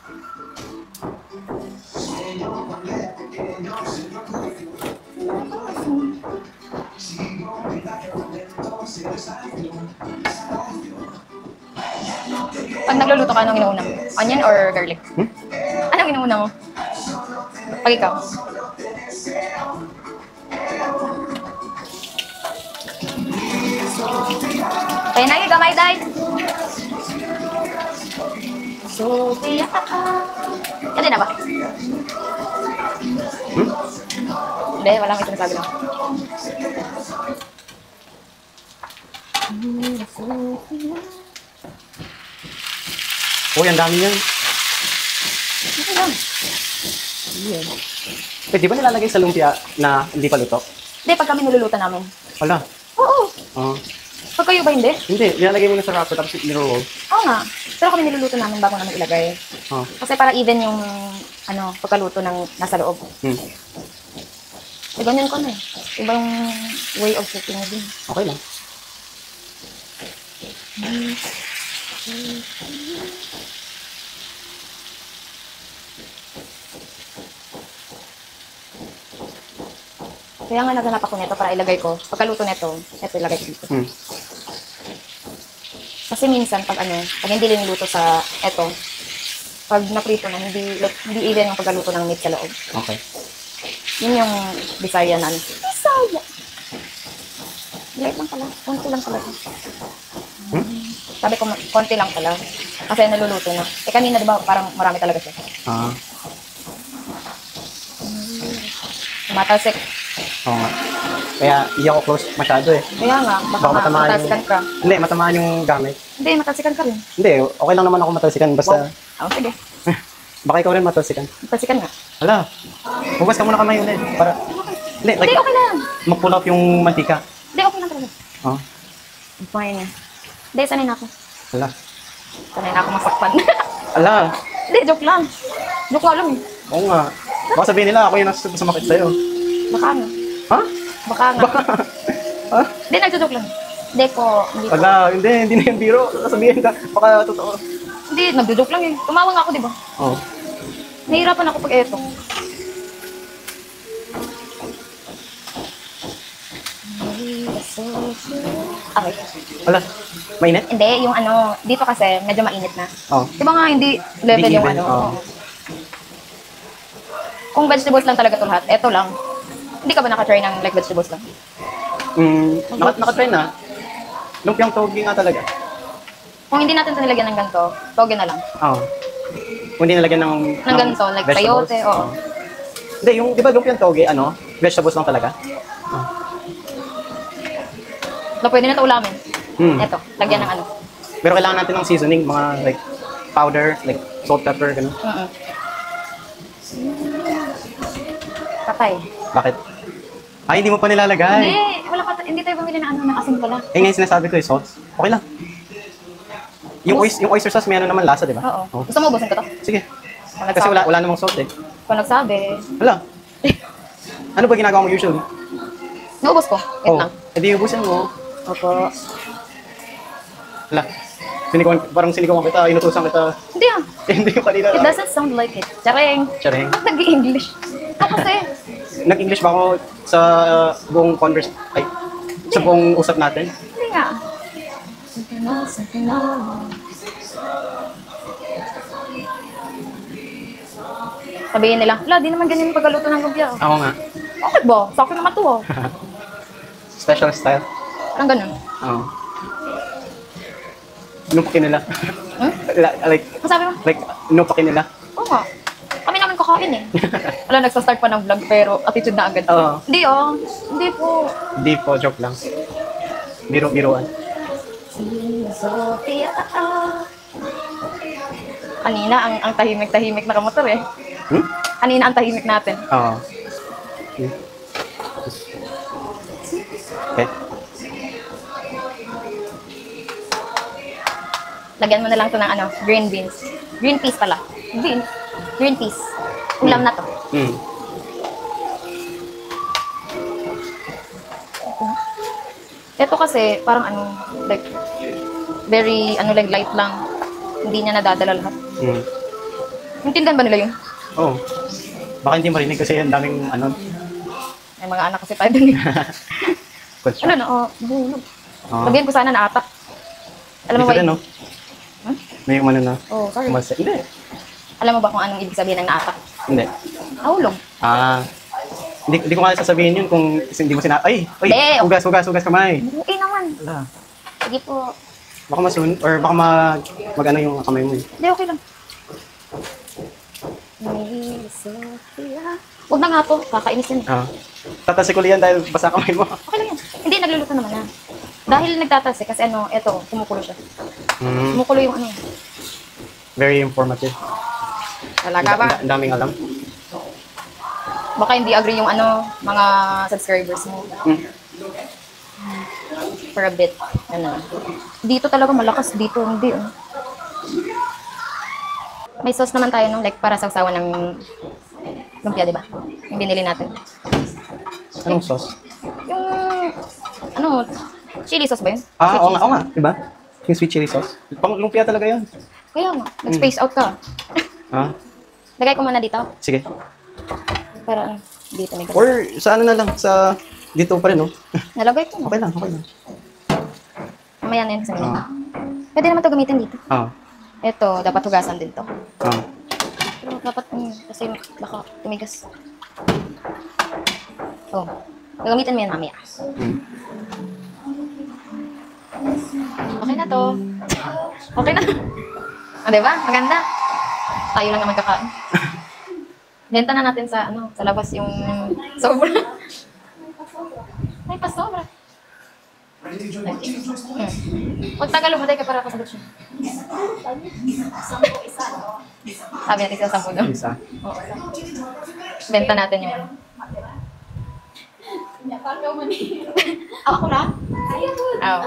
Pag nagluluto ka, anong inuuna mo? Onion or garlic? Anong inuuna mo? Pag ikaw? Kaya na yung gamay, day. Sophia. Yan na ba? Hindi, walang ito nasabi lang. Uy, ang dami yan. Okay lang. Eh, di ba nilalagay sa lumpia na hindi pa luto? Hindi, pag kami niluluto namin. Wala. Oo. Oo. Pag kayo ba hindi? Hindi, nilalagay mo na sa wrapper tapos niro-roll. Oo nga. Pero kami niluluto namin bago namin ilagay. Oo. Kasi para even yung pagkaluto ng nasa loob. Ganyan ko na eh. Iba yung way of cooking mo din. Okay lang. Kaya nga naganap ako nito para ilagay ko. Pagkaluto nito, ito ilagay ko dito. Kasi minsan pag hindi liniluto sa eto, pag naprito na, hindi even yung pagkaluto ng meat sa loob. Okay. Yun yung Bisaya na Bisaya! Light lang pala. Konti lang pala. Sabi ko, konti lang pala. Kasi naluluto na. Eh kanina diba parang marami talaga siya. Matalsik. Oo nga. Kaya hindi ako close masyado eh. Kaya nga, baka matalsikan ka. Hindi, matamaan yung gamit. Hindi, matalsikan ka rin. Hindi, okay lang naman ako matalsikan. Basta, Oo, sige. baka ikaw rin matalsikan. Matalsikan nga. Hala, hugas ka muna kamay ulit. Para, hindi, like, Hindi, okay lang. mag-pull out yung mantika. Hindi, okay lang talaga. Oo. Fine niya. Hindi, sanay na ako. Hala. Sanay na ako masakpan. Hala. Hindi, joke lang. Joke lang eh. Oo nga. Baka sabihin nila ako yung sumakit sa'yo. Baka nga. Ha? Baka nga. Ha? Hindi, nagjo-joke lang. Hindi po. Hindi po. Hala, hindi na yung biro. Sabihin ka, baka totoo. Hindi, nagjo-joke lang eh. Tumawa nga ako, di ba? Oo. Nahihirapan ako pag eto. Okay. Hala, mainit? Hindi, yung dito kasi medyo mainit na. Oo. Di ba nga hindi level Hindi yung even, oo. Kung vegetables lang talaga ito lahat, eto lang. Hindi ka ba naka-try ng like vegetables lang? Nakatry na. Lumpiang togi nga talaga. Kung hindi natin ito nilagyan ng ganito, toge na lang. Oo. Kung hindi nalagyan ng Ganito, like vegetables. sayote, oo. Hindi, yung, di ba lumpiang togi, vegetables lang talaga? So, pwede na ito ulamin. Hmm. Eto, lagyan ng Pero kailangan natin ng seasoning, mga like powder, like salt, pepper, gano'n. Patay. Bakit? Ay, hindi mo pa nilalagay. Hindi tayo bumili ng ng asin pala. Eh, ngayon sinasabi ko salt. Okay lang. Yung oyster sauce, may naman lasa, di ba? Oo. Gusto mo ubusin ko to? Sige. Kung Kasi nagsabi. wala namang salt eh. Kung nagsabi. Hala. Ano ba ginagawa mo usually? Naubos ko. Wait lang. Eh di ubusin mo. Opo. Hala. Parang sinikawan kita, inutusan kita. Hindi ah. Hindi yung kanina. It doesn't sound like it. Charing. Charing. Nag-i-English. Ako kasi. Nag-English ba ako sa buong sa buong usap natin? Hindi nga. Sabihin nila, wala, di naman ganyan yung pagkaluto ng lumpia. Ako nga. Bakit ba? Sa akin naman to ah. Special style. Parang ganun. Oo. Inupakin nila. Like, Masabi mo? like, inupakin nila. Oo nga. Kami naman kakain eh. Wala, nagsa-start pa ng vlog pero attitude na agad. Oo. Hindi oh. Hindi po. Hindi po, joke lang. Biro-biroan. Kanina, ang tahimik-tahimik na kamotor eh. Kanina, ang tahimik natin. Oo. Okay. Lagyan mo na lang to ng green beans. Green peas pala. Green peas. Ulam na to. Ito kasi, parang like, very, like light lang. Hindi niya nadadala lahat. Intindihan ba nila yun? Oo. Baka hindi marinig kasi ang daming ano. May mga anak kasi tayo dun eh. Question. Ano na, buhulog. Ah. Sabihin ko sana na atak. Alam mo ba? Dito rin, no? Huh? May umano na. Oh, sorry. Hindi. Alam mo ba kung anong ibig sabihin ng naatak? Hindi. Nahulog. Ah. Hindi ko nga sasabihin yun kung hindi mo Ay! Hindi. Hugas kamay. Buhay naman. Wala. Sige po. Baka or baka mag-ano yung kamay mo. Hindi, okay lang. May Sophia. Huwag na nga po, kakainis yun. Tatasik yan dahil basa kamay mo. Okay lang yan. Hindi, nagluluto naman na. Dahil nagtatalsik kasi eto, kumukulo siya. Kumukulo yung ano. Very informative. Talaga ba? Ang daming alam. Baka hindi agree yung mga subscribers mo. For a bit. Dito talaga malakas, dito hindi. May sauce naman tayo like para sausawan ng lumpia, di ba? Yung binili natin. Anong sauce? Yung, chili sauce ba yun? Oo nga, diba? Yung sweet chili sauce. Pang lumpia talaga yun. Kaya nga, nag-space out ka. Lagay ko muna dito. Sige. Para dito may ganun. Or sa na lang, dito pa rin, no? Nalagay ko. Okay lang. Mamaya na yun sa mga. Pwede naman ito gamitin dito. Ito, dapat hugasan din to. Pero dapat, kasi baka tumigas. Gagamitin mo yan mamaya. Okay na to. Okay na. Diba? Maganda. Tayo lang naman kakain. Benta na natin sa labas yung sobra. Ay, pa-sobra. Huwag tagal umaday ka para kasagot siya. Sabi natin sa 10 daw. Isa. Oo. Benta natin yung ako na? Oo.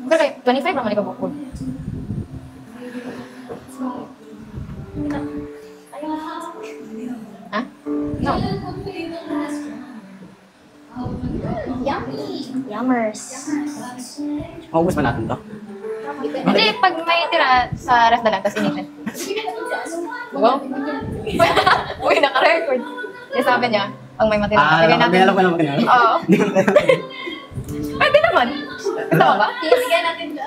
Pero 25 naman ikaw bukod. Ha? No. Yummy! Yummers. Maubos ba natin to? Hindi, pag may tira sa ref na lang, tapos initin. Wow. Uy, naka-record. Yung sabi niya, pag may matira, bigay natin. Alam ko naman. Oo. Pwede naman. Gusto mo ba?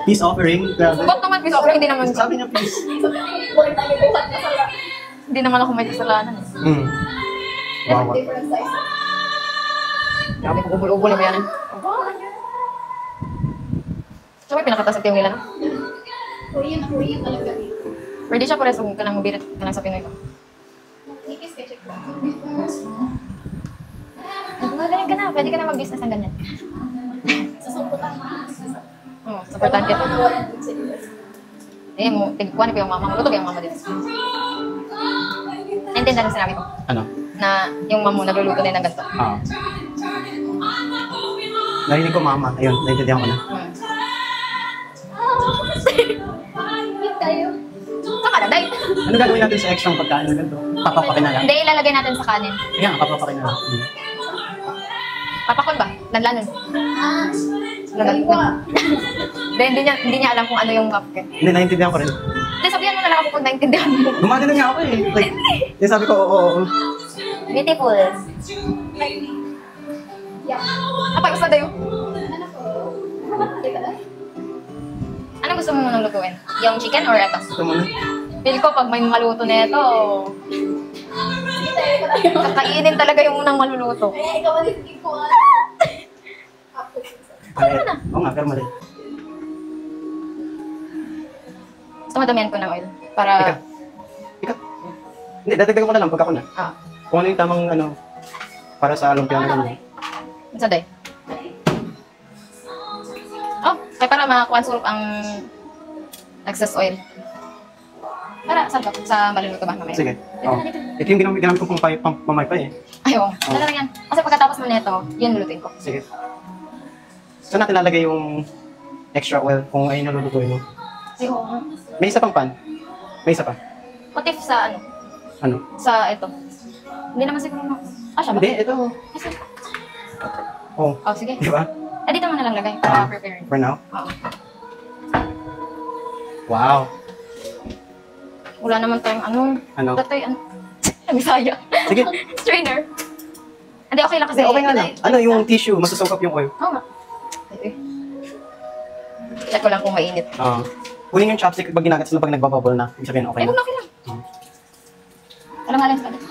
Peace offering. Grabe. Ba't naman piso? Pero hindi naman. Sabi niya peace. Hindi naman ako may kasalanan. Wow. Grabe ko ubol-ubol yung yan. So, may pinakatas at yung nila, no? Korean talaga. Pwede siya pares kung kanang mabirit ka lang sa Pinoy ko. Magaling ka na. Pwede ka na mag-business ng ganyan. Oo, supportan kita. Tigpuan ko yung mama. Luto ko yung mama din. Naintindihan mo sinabi ko? Ano? Na yung mama mo nagluluto din ng ganito. Narinig ko mama. Ayun, naintindihan ko na. Saka na, day. Ano gagawin natin sa extra pagkain na ganito? Papapakin na lang? Hindi, ilalagay natin sa kanin. Kaya, papapakin na lang. Papakon ba? Lanlanon. Hindi niya alam kung ano yung mapke. Hindi, naintindihan ko rin. Hindi, sabihan mo na lang ako kung naintindihan mo. Gumagano nga ako eh. Like, yung sabi ko, oo. Beautiful. Apa, gusto dayo? Ano gusto mo munang lutuin? Yung chicken or ito? Ito muna. Feel ko pag may maluto na ito, kakainin talaga yung unang maluluto. Ano na? Oo nga, pero mali. Gusto madamihan ko ng oil. Para... Ikaw. Hindi, dadagdagan ko na lang pagka ko na. Kung ano yung tamang para sa lumpia na lang. Sa day. Oh, kaya para makakuha surup ang excess oil. Para saan ka? Sa maluluto ba mamaya? Sige. Ito yung ginamit ko pamaypay eh. Ayaw. Dala lang yan. Kasi pagkatapos mo nito, yun lulutuin ko. Sige. Saan natin lalagay yung extra oil kung ayun yung lulutuin mo? Sige. May isa pang pan? May isa pa? What if sa Ano? Sa ito. Hindi naman siguro siya ba? Hindi, ito. Oh, Oh, sige. di ba? Dito mo na lang lagay para prepare. For now? Oo. Wow. Wala naman tayong ano. Ano? Tatay, ano? Bisaya. Sige. Strainer. Hindi, okay lang kasi. Hindi, okay nga lang. Ano yung tissue? Masusukap yung oil. Oo nga. Okay. Check ko lang kung mainit. Kunin yung chopstick pag ginagat sila pag nagbabubble na. Ibig sabihin, okay Eh, na. okay lang. Alam nga lang sa kadit.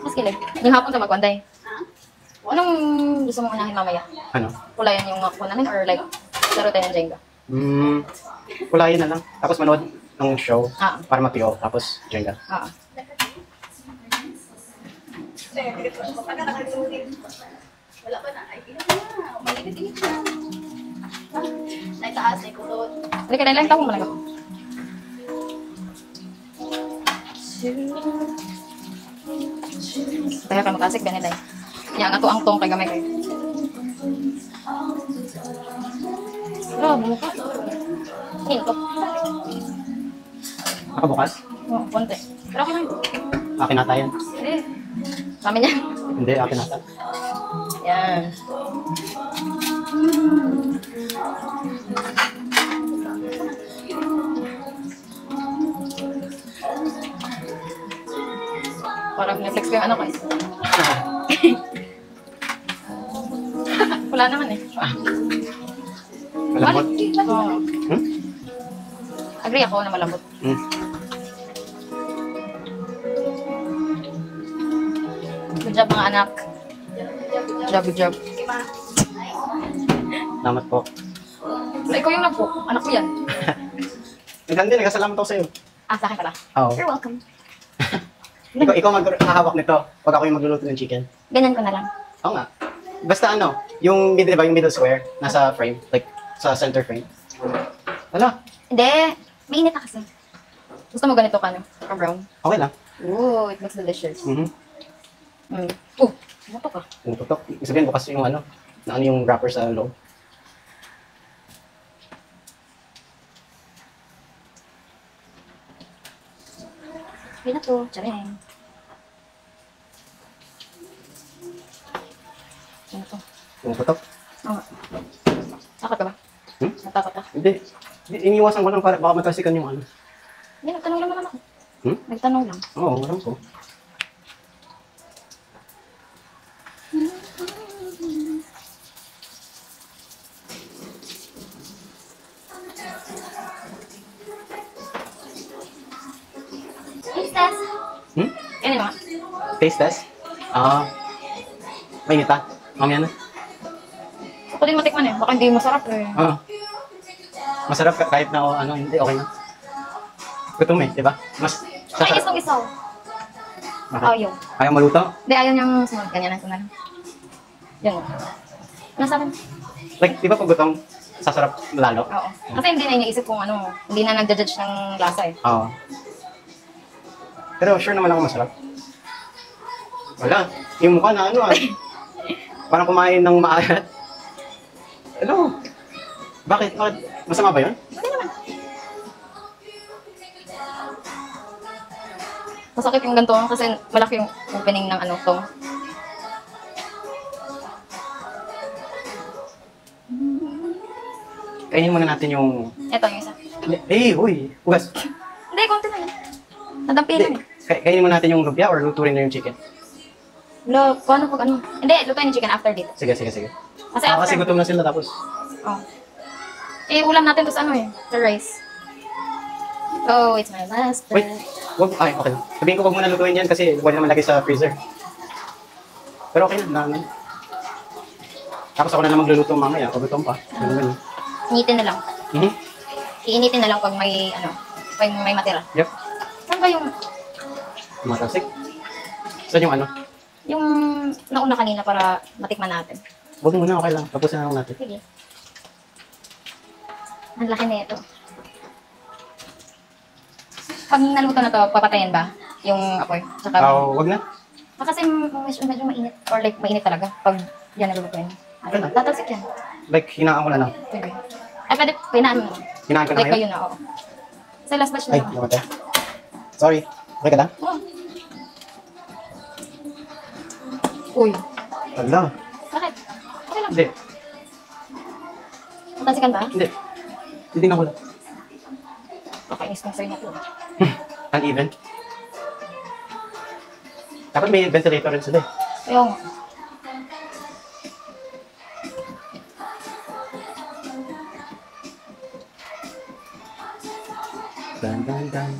Mas kilig. Yung hapon ka magwanday. Anong gusto mong unahin mamaya? Ano? Kulayan yung ako namin or like, laro tayo ng Jenga? Kulayin na lang. Tapos manood ng show Ah. para matiyo. Tapos, Jenga. Oo. Wala pa na. Ay, mainit-init na. Naitaas, naikulot. Hindi ka na lang, tawag mo lang ako. Kaya ka makasik, ganyan lang. Yan, ato ang tong kay gamay kayo. Grabe mo ka. Hinto. Nakabukas? Oo, konti. Pero okay lang. Akin ata yan. Hindi. Kami niyan. Hindi, akin ata. Yan. Parang Netflix ko yung ano ko eh. Wala naman eh. Malambot. Oo. Hmm? Agree ako na malambot. Good job mga anak. Good job, good job. Salamat po. Ikaw yung nagpo. Anak ko yan. Minsan din, nagkasalamat ako sa'yo. Ah, sa akin pala. Oo. You're welcome. Ikaw maghahawak nito pag ako yung magluluto ng chicken. Ganyan ko na lang. Oo nga. Basta ano, yung middle, diba, yung middle square, nasa frame, like, sa center frame. Wala. Hindi. Mainit na kasi. Gusto mo ganito ka, no? Or brown? Okay lang. Ooh, it looks delicious. Mm-hmm. Ano to ka? Pumututok. Ibig sabihin, bukas yung ano, na ano yung wrapper sa loob. Okay na to. Tsaring. Ano to? Pumututok. Oo. Takot ka ba? Natakot ka? Hindi. Iniwasan ko lang para baka matasikan yung ano. Hindi, nagtanong lang naman ako. Nagtanong lang. Oo, alam ko. Taste test. Ano yung mga? Taste test? Mainit ah. Mamaya na. Ako din matikman eh. Baka hindi masarap eh. Masarap kahit na ano, hindi, okay na. Gutom eh, di ba? Mas Ay, isang isaw. Ayaw. Ayaw maluto? Hindi, ayaw niyang sunod. Ganyan na lang. Yan. Nasa akin? Like, di ba pag gutom, sasarap lalo? Oo. Kasi hindi na iniisip kung ano, hindi na nagja-judge ng lasa eh. Oo. Pero sure naman ako masarap. Wala. Yung mukha na ano ah. Parang kumain ng maalat. Ano? Bakit? Masama ba yun? Hindi naman. Masakit yung ganito kasi malaki yung opening ng ano to. Kainin muna natin yung... Ito yung isa. Uy! Ugas! Hindi, konti na lang. Nadampi lang eh. Kainin muna natin yung lumpia or luturin na yung chicken? Lo, paano pag ano? Hindi, lutuin yung chicken after dito. Sige. Kasi after. Kasi gutom na sila tapos. Oh. Eh, ulam natin to sa ano eh. Sa rice. Oh, it's my last Wait! breath. Ay, okay lang. Sabihin ko wag muna lutuin yan kasi wala naman lagay sa freezer. Pero okay na. Tapos ako na lang magluluto mamaya. Pag gutom pa. Ganun. Initin na lang. Mhm. Iinitin na lang pag may ano, pag may matira. Yep. Saan ba yung Matasik. Saan yung ano? yung nauna kanina para matikman natin? Huwag muna, okay lang. Tapusin na lang natin. Sige. Ang laki na ito. Pag naluto na to, papatayin ba? Yung apoy? Saka, Wag na. kasi medyo mainit. Or like, mainit talaga. Pag yan nalulutuin. Okay na. Tatalsik yan. Like, hinaan ko na lang. Sige. Ay, pwede, pinaan mo. Hinaan ko na Like ngayon? kayo na, oo. Sa last batch na Ay, naman. namatay. Sorry. Okay ka lang? Oo. Uy. Wala. Bakit? lang. Hindi. Matansikan ba? Hindi. Titingnan ko lang. Kakainis kong sa'yo na to. Uneven. Dapat may ventilator rin sila eh. Ayaw nga. Dan, dan, dan.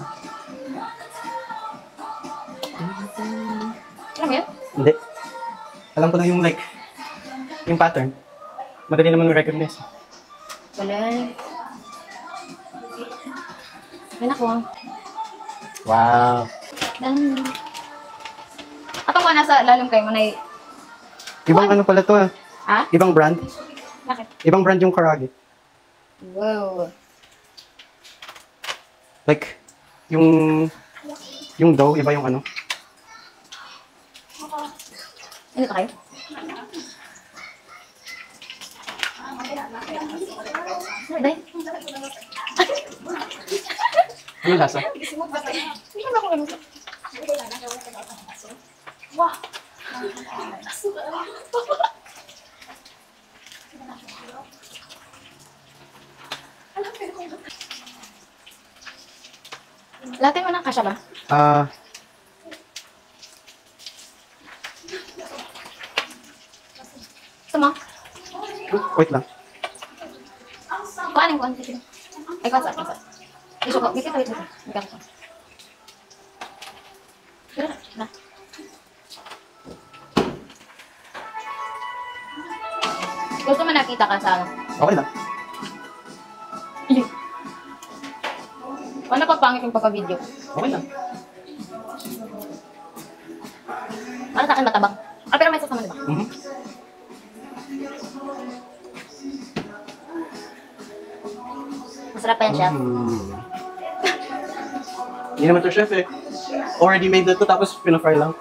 Alam mo yun? Hindi. Alam ko na yung like, yung pattern. Madali naman ma-recognize. Wala. Yan ako. Wow. Dan. Ako mo nasa lalong kayo mo na Ibang ano pala to ah. Ha? Ibang brand. Bakit? Ibang brand yung Karage. Wow. Like, yung dough, iba yung ano. Ano ka kayo? Ano ba? Ano lasa? Hindi naman ako ganun. Wow. Latin mo na kasya ba? Gusto mo? Wait lang. Kuhanin ko. Ay, kuha sa. Gusto ko. Bigyan ko. Bigyan ko. Tira na. Gusto mo nakita ka sa ano? Okay lang. Paano pa pangit yung pagka-video? Okay lang. Para sa akin matabang. Ah, pero may sasama diba? Mhm. Masarap pa yan, chef. Hindi naman to chef eh. Already made na to tapos pinafry lang.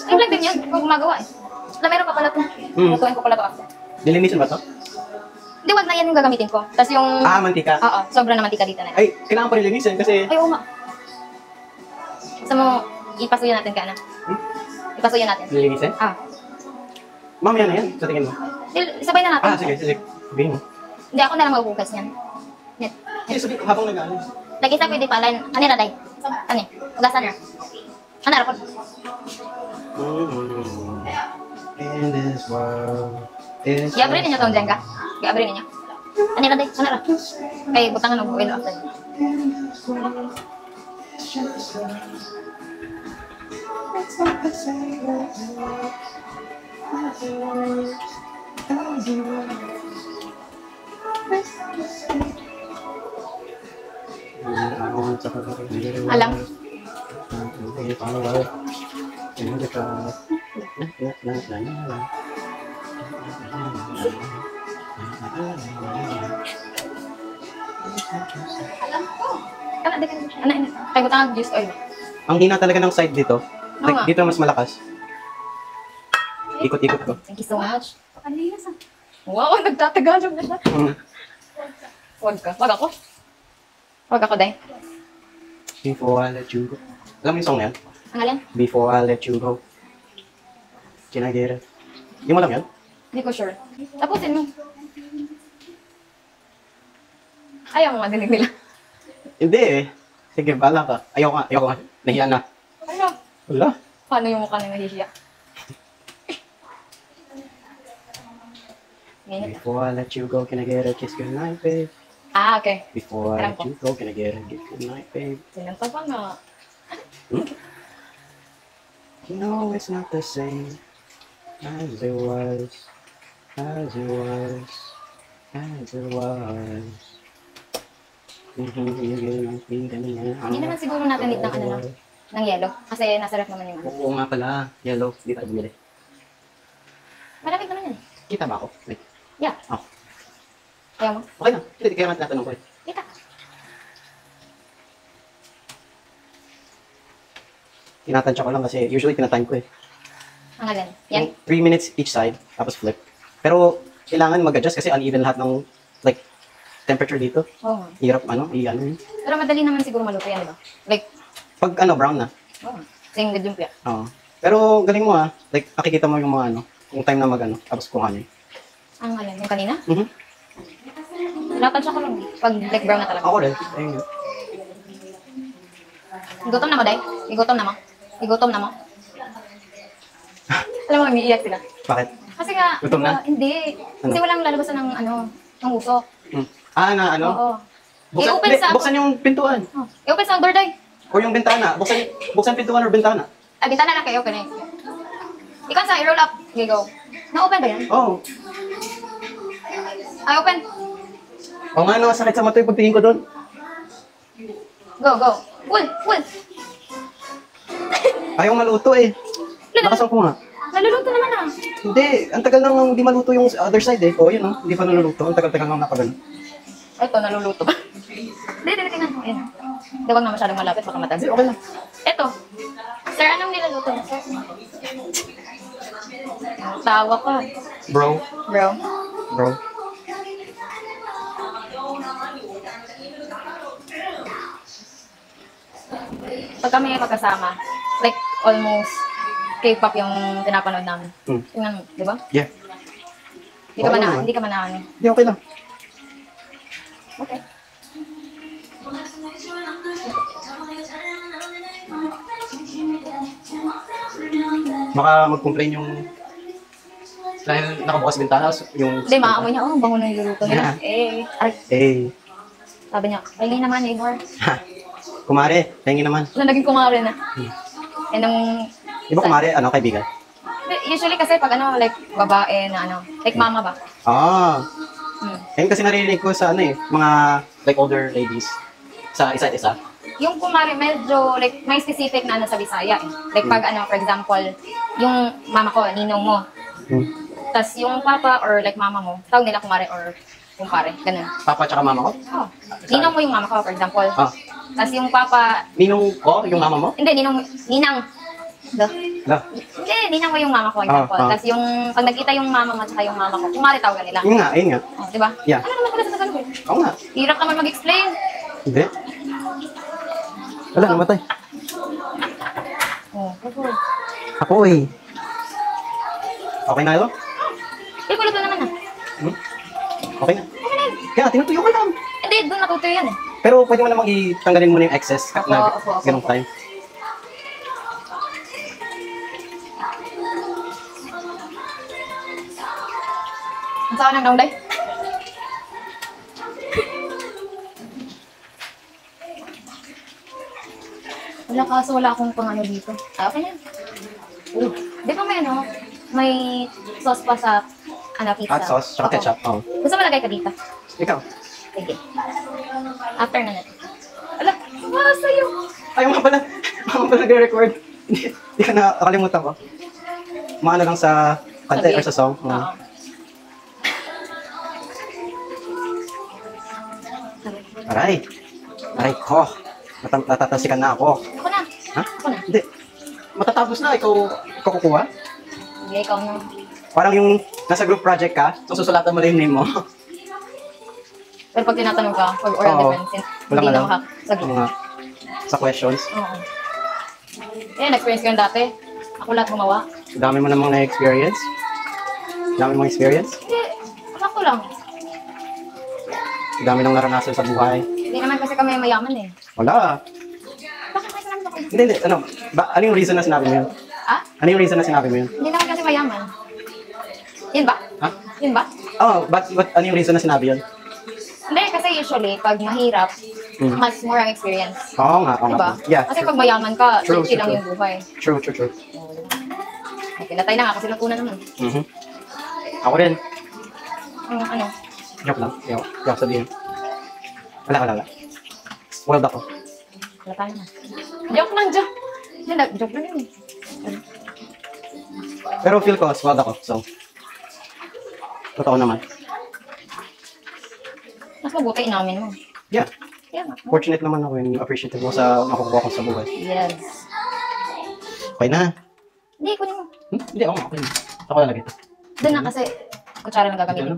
Yung vlog din yan, kung gumagawa eh. Wala, meron pa pala ito. Lutuin ko pala ito after. Nilinisan ba to? Hindi, wag na yan yung gagamitin ko. Tapos yung... Mantika. Oo, sobra na mantika dito na. Ay, kailangan pa rin linisin kasi... Ay, oo nga. Gusto mo, ipasuyan natin ka na. Ipasuyan natin. Lilinisin? Ah. Mamaya na yan, sa tingin mo. Sabay na natin. Sige. Sabihin mo. Hindi, ako na lang magbukas niyan. Net. Sige, sabihin ko habang nag-ano. Lagi sa pwede pala. Ano na, day? Ano? Ugasan na. Ano na, In this world is... i-abrin ninyo itong Jenga. I-abrin ninyo. Ano na, day? Ano na? Kaya butangan ng oil after. Alam. Ano? Kaya butangan ng juice oil. Ang hina talaga ng side dito. Oo Like, nga. dito mas malakas. Ikot-ikot ko. Thank you so much. Ano yun? Wow, nagtatagalog na siya. Wag ka. Wag ako. Wag ako, day. Before I let you go. Alam mo yung song na yan? Ang alin? Before I let you go. Can I get it? Yung mo alam yan? Hindi ko sure. Tapusin mo. Ayaw mo madinig nila. Hindi eh. Sige, bahala ka. Ayaw ka. Nahiya na. Ano? Wala. Paano yung mukha na nahihiya? Ganyan. Before I let you go, can I get a kiss goodnight, babe? Ah, okay. Before I Alam let ko. you go, can I get a kiss goodnight, babe? Sinanta pa nga. No, it's not the same as it was, as it was, as it was. Hindi naman siguro natin need ng ano lang, ng yellow. Kasi nasa ref naman yung ano. Oo nga pala, yellow, di tayo bumili. Malamig naman yan. Kita ba ako? Like, Yeah. oh, Ayaw mo? okay lang. Hindi, kaya nga tinatanong ko eh. Kita. Tinatansya ko lang kasi usually tinatime ko eh. Ang alin. Yan. 3 minutes each side, tapos flip. Pero kailangan mag-adjust kasi uneven lahat ng like temperature dito. Oo. Hirap i-ano yun. Pero madali naman siguro maluto yan, di ba? Like, Pag brown na. oo. Same with lumpia. Oo. Pero galing mo like nakikita mo yung mga kung time na mag tapos kung ano. Ang alin, yung kanina? Mhm. Tinatansya ko lang. Pag like brown na talaga. Ako rin. Ayun yun. Igutom na mo, Day? Igutom na mo? Igutom na mo? Alam mo, umiiyak sila. Bakit? Kasi nga, Gutom na? Hindi. Kasi Ano? walang lalabasan ng ng usok. Hmm. Ah, na ano? Oo. Buksan, I-open hindi, sa... buksan yung pintuan. Oh. I-open sa door, Day. O yung bintana. Buksan pintuan or bintana. Ah, bintana lang kayo, open eh. Ikaw sa i-roll up. Okay, go. Na-open ba yan? Oo. Ay, open. O nga, nakasakit sa mata yung pagtingin ko doon. Go, go. Pull, pull. Ayaw maluto eh. Lakasan ko nga. Naluluto naman ah. Hindi, ang tagal nang hindi maluto yung other side eh. O yun oh, hindi pa naluluto. Ang tagal-tagal nang nakagano. Ito, naluluto ba? Hindi, tingnan. Ayan. Hindi, wag na masyadong malapit, baka matagal. Okay lang. Ito. Sir, anong nilaluto mo, sir? Tawa ka. Bro. Bro. Bro. Pag kami magkasama, like almost K-pop yung pinapanood namin. Hmm. Tingnan mo, di ba? Yeah. Hindi ka Oo man na, naman. hindi ka man na ano. Hindi, okay lang. Okay. Baka mag-complain yung... Dahil nakabukas bintana, yung... Hindi, maamoy niya, oh, bango na niluluto nila. Yeah. Ay, Eh, sabi niya, pahingi naman, neighbor. ha. Kumare, tingin naman. Na naging kumare na. Eh, nung... Di ba kumare, ano, kaibigan? Usually kasi pag ano, like babae na ano, like mama ba? Ah. Hmm. Ayun kasi narinig ko sa ano eh, mga like older ladies. Sa isa't isa. Yung kumare medyo like may specific na ano sa Bisaya eh. Like pag ano, for example, yung mama ko, ninong mo. Hmm. Tapos yung papa or like mama mo, tawag nila kumare or kumpare, ganun. Papa tsaka mama ko? Oh. Ninong mo yung mama ko, for example. Ah. Tapos yung papa, Ninong ko, yung mama mo? hindi, ninang. Duh. La. Hindi, ninang mo yung mama ko, for example. Ah. Tapos yung, pag nagkita yung mama mo at saka yung mama ko, kumare tawagan nila. Yun nga, ayun nga. Oh, di ba? Yeah. Ano naman pala sa Tagalog eh? Oo nga. Hirap naman mag-explain. Hindi. Wala, namatay. Oh, okay. Ako eh. Okay na ito? Eh, kulot na naman ah. Hmm? Okay na. Okay na. Kaya, tinutuyo ka lang. Hindi, doon natutuyo yan eh. Pero pwede mo namang itanggalin mo na yung excess Opo, na opo, opo. ganong time. Ang saan ng downday? Wala kaso wala akong pang ano dito. Ah, okay na. Di ba may ano? May sauce pa sa ano, pizza. Hot sauce, tsaka Oo. ketchup. Oo. Gusto mo lagay ka dito? Ikaw. Sige. After na natin. Ala, sa'yo. Ayaw nga pala. Ako pala nag-record. Hindi ka nakakalimutan ko. Maano lang sa kanta Sabi. or sa song. Oo. Aray. Aray ko. Natatasikan na ako. Ako na. Ha? Ako na. Hindi. Matatapos na. Ikaw kukuha. Sige, ikaw na. Parang yung nasa group project ka, so susulatan mo lang yung name mo. Pero pag tinatanong ka, pag oral Oo. defense, Walang hindi alam. na makasagot. Mga sa questions. Oo. Eh, nag-experience ko yun dati. Ako lahat gumawa. Dami mo namang na-experience. Dami mong experience. Hindi, ako lang. Dami nang naranasan sa buhay. Hindi naman kasi kami mayaman eh. Wala. Bakit kasi naman ako? Hindi. Ano? Ano yung reason na sinabi mo yun? Ah? Ano yung reason na sinabi mo yun? Hindi naman kasi mayaman. Yun ba? Ha? Yun ba? Oh, but ano yung reason na sinabi yun? Hindi, kasi usually, pag mahirap, Hmm. mas more ang experience. Oo nga, oo Diba? nga. Yeah, Kasi true. pag mayaman ka, True, chill lang true, yung buhay. True. Ay, pinatay na nga kasi luto na naman. Mhm. Ako rin. Ano? Joke lang. Joke sabihin. Wala. World ako. Halata na. Joke lang, joke. Hindi, joke lang yun eh. Pero feel ko, swag ako. So, totoo naman. Mas mabuti inamin mo. Yeah. Kaya nga. Fortunate naman ako and appreciative mo sa makukuha ko sa buhay. Yes. Okay na. Hindi, kunin mo. Hindi, ako okay. Ako lang ito. Doon na kasi, kutsara lang gagamitin.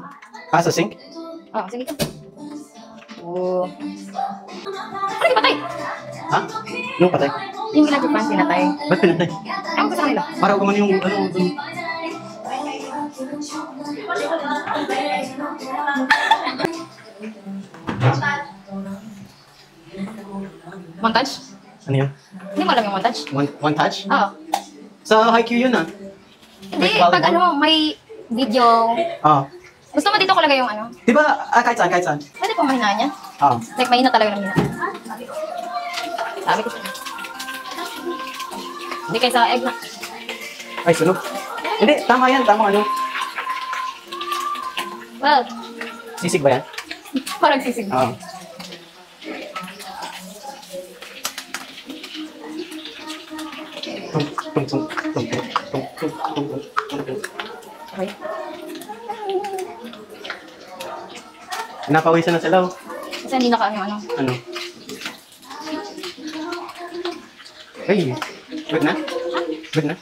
Ah, sa sink? Oh, sige ka. Oo. Ano yung patay? Ha? Yung patay? Yung ginagawa pinatay. Ba't pinatay? Ewan ko sa kanila. Para gumawa yung ano, dun. Montage? Ano yun? Hindi mo alam yung montage? One touch? Oo. Sa Haikyuu yun ah. Hindi, Like pag volleyball? ano, may video. Oo. Gusto mo dito ko lagay yung ano? Di ba, kahit saan, kahit saan. Pwede po mahinaan niya. Oo. Like, mahina talaga ng mahina. Sabi ko siya. Hindi kayo sa egg na. Ay, sunog. Hindi, tama yan, tama ano. Well, Sisig ba yan? parang sisig. Oo. Tung, tung, tung, tung, tung, tung, tung, tung, tung, tung. Okay. Napawisan na sila oh. Kasi hindi naka ano. Ano? Hey, good na? Good na?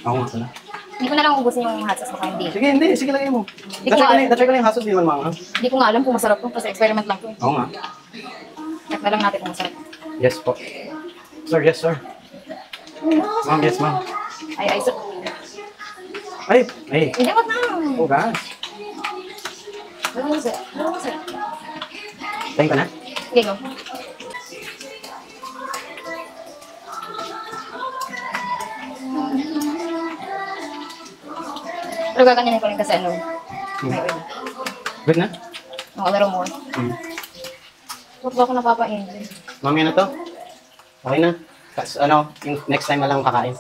Oo nga pala. Hindi ko na lang ubusin yung hot sauce baka hindi. Sige, hindi. Sige, lagay mo. Hindi ko alam. Datry ko lang yung hasos, di man mga. Hindi ko nga alam kung masarap to kasi experiment lang to. Oo nga. Check na lang natin kung masarap. Yes po. Sir, yes sir. Ma'am, yes ma'am. Ay, so, Ay, ay. hindi, wag na. Oh gosh. Wala mo sir. Wala mo sir. Tingin ka na? Sige, go. Pero gaganyanin ko rin kasi ano. May oil. Good na? A little more. Huwag ba ako napapain? Ma'am, yan na to. Okay na. Tapos ano, yung next time na lang kakain.